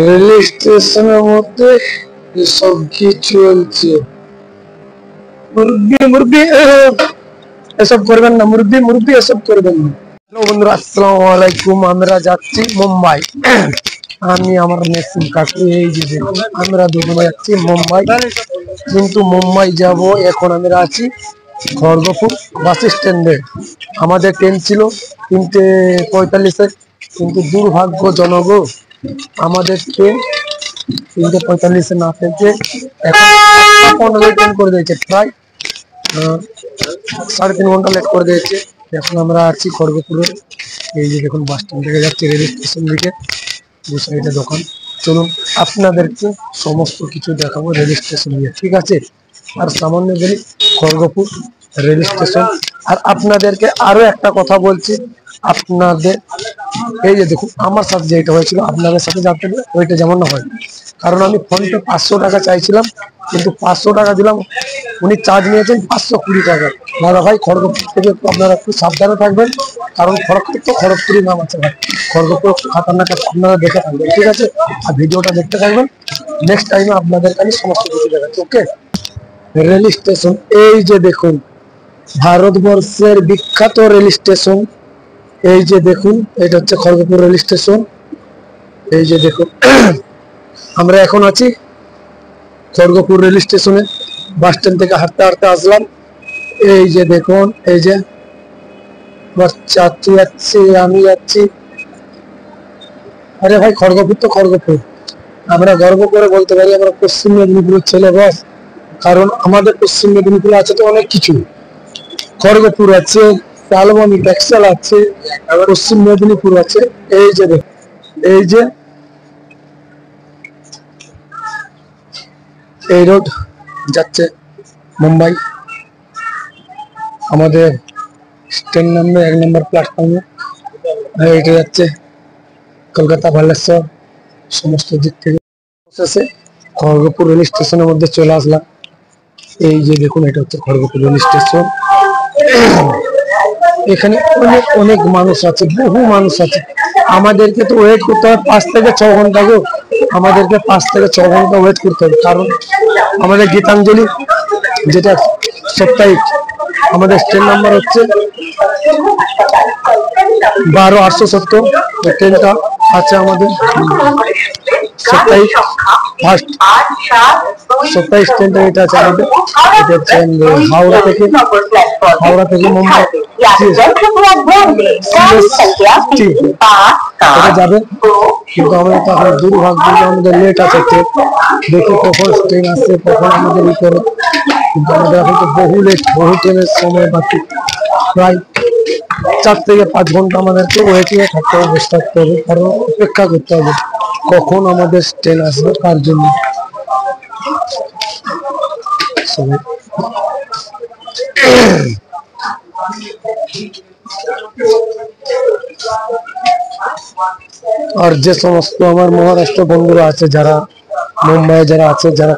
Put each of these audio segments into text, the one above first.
Rail স্টেশনের মধ্যে সব কি চলছে? মুরব্বি মুরব্বি এসব করবেন না, মুরব্বি মুরব্বি এসব করবেন না। হ্যালো বন্ধুরা, আসসালামু আলাইকুম। আমরা যাচ্ছি মুম্বাই। আমি আমার মেসিম কাকু, এই যে আমরা দুজনে যাচ্ছি মুম্বাই। কিন্তু মুম্বাই যাব এখন আমরা আছি খড়গপুর বাস স্ট্যান্ডে। আমাদের ট্রেন ছিল 3:45-এ, কিন্তু দুর্ভাগ্যজনক আমাদের ট্রেন 3:45-এ না থেকে এখন 15 ট্রেন করে দিয়েছে, প্রায় 3.5 ঘন্টা লেট করে দিয়েছে। এখন আমরা আছি খড়গপুরে। এই যে দেখুন, বাস স্ট্যান্ড থেকে যাচ্ছি রেল স্টেশন দিকে। দু সাইডে দোকান। চলুন আপনাদেরকে সমস্ত কিছু দেখাবো রেল স্টেশন নিয়ে, ঠিক আছে? আর সামান্য বলি খড়গপুর রেল স্টেশন। আর আপনাদেরকে আরো একটা কথা বলছি, আপনাদের এই যে দেখুন, আমার সাথে যেটা হয়েছিল আপনাদের সাথে যাতে ওইটা যেমন না হয়। কারণ আমি ফোনপে 500 টাকা চাইছিলাম, কিন্তু 500 টাকা দিলাম, উনি চার্জ নিয়েছেন 520 টাকা। দাদা ভাই, খড়গপুর থেকে আপনারা একটু সাবধানে থাকবেন, কারণ খড়গপুর তো খড়গপুরই নাম আছে ভাই। খড়গপুর খাতারনাক আপনারা দেখে থাকবেন, ঠিক আছে? আর ভিডিওটা দেখতে থাকবেন, নেক্সট টাইমে আপনাদের কাছে সমস্ত কিছু দেখাচ্ছি, ওকে? রেল স্টেশন এই যে দেখুন, ভারতবর্ষের বিখ্যাত রেল স্টেশন। এই যে দেখুন, এটা হচ্ছে খড়গপুর রেল স্টেশন। এই যে দেখুন, আমরা এখন আছি খড়গপুর রেল স্টেশনে। বাস স্ট্যান্ড থেকে হাঁটতে হাঁটতে আসলাম। এই যে দেখুন, এই যে যাচ্ছি, আমি যাচ্ছি। আরে ভাই, খড়গপুর তো খড়গপুর। আমরা গর্ব করে বলতে পারি আমরা পশ্চিম মেদিনীপুরের ছেলে, বস। কারণ আমাদের পশ্চিম মেদিনীপুরে আছে তো অনেক কিছু। খড়গপুর আছে, শালবনী টেক্সটাইল আছে, পশ্চিম মেদিনীপুর আছে। এই যে দেখুন, এই যে এই রোড যাচ্ছে মুম্বাই। আমাদের ট্রেন নামবে 1 নম্বর প্ল্যাটফর্মে। এটা যাচ্ছে কলকাতা, বালেশ্বর, সমস্ত দিক থেকে। শেষে খড়গপুর রেল স্টেশনের মধ্যে চলে আসলাম। এই যে দেখুন, এটা হচ্ছে খড়গপুর রেল স্টেশন। এখানে অনেক অনেক মানুষ আছে, বহু মানুষ আছে। আমাদেরকে তো ওয়েট করতে হবে 5 থেকে 6 ঘন্টা গো। আমাদেরকে 5 থেকে 6 ঘন্টা ওয়েট করতে হবে, কারণ আমাদের গীতাঞ্জলি যেটা সাপ্তাহিক, আমাদের ট্রেন নাম্বার হচ্ছে 12-870। ট্রেনটা আছে আমাদের সাপ্তাহিক ফার্স্ট সাপ্তাহিক ট্রেনটা, এটা আছে আমাদের। এটা হচ্ছে হাওড়া থেকে মুম্বাই যাবে। কিন্তু আমাদের তো এখন দুর্ভাগ্য, আমাদের লেট আছে ট্রেন। দেখি কখন ট্রেন আসছে, কখন আমাদের ই করে। কিন্তু আমাদের এখন তো বহু লেট, বহু ট্রেনের সময় বাকি। প্রায় 4 থেকে 5 ঘন্টা আমাদেরকে ওয়েটিংয়ে থাকতে হবে, বসে থাকতে হবে, কারণ অপেক্ষা করতে হবে কখন আমাদের ট্রেন আসবে, কার জন্য। আর যে সমস্ত আমার মহারাষ্ট্র বন্ধুরা আছে, যারা মুম্বাই যারা আছে, যারা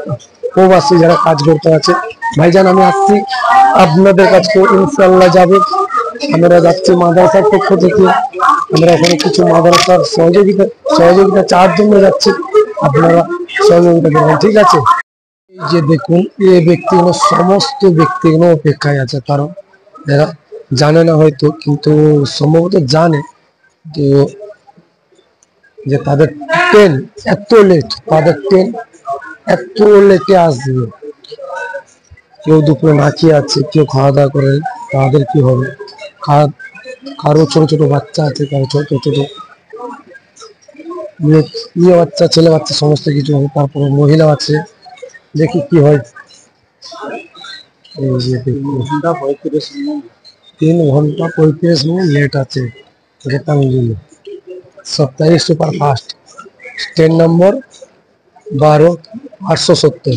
প্রবাসী, যারা কাজ করতে আছে, ভাইজান আমি আসছি আপনাদের কাছে, ইনশাল্লাহ যাবে। আমরা যাচ্ছি মাদ্রাসার পক্ষ থেকে। আমরা ওখানে কিছু মাদ্রাসার সহযোগিতা চাওয়ার জন্য যাচ্ছি। আপনারা সহযোগিতা করবেন, ঠিক আছে? এই যে দেখুন, এই ব্যক্তিগুলো, সমস্ত ব্যক্তিগুলো অপেক্ষায় আছে, কারণ এরা জানে না হয়তো, কিন্তু সম্ভবত জানে তো, যে তাদের ট্রেন এত লেট, তাদের ট্রেন এত লেটে আসবে। কেউ দুপুরে না খেয়ে আছে, কেউ খাওয়া দাওয়া করে, তাদের কি হবে? কারো ছোট ছোট বাচ্চা আছে, কারো ছোট ছোট মেয়ে বাচ্চা, ছেলে বাচ্চা, সমস্ত কিছু হবে। তারপরে মহিলা আছে, দেখি কি হয়। এই যে 3 ঘন্টা 35 মিনিট লেট আছে গীতাঞ্জলি সাপ্তাহিক সুপারফাস্ট, ট্রেন নম্বর 12-870।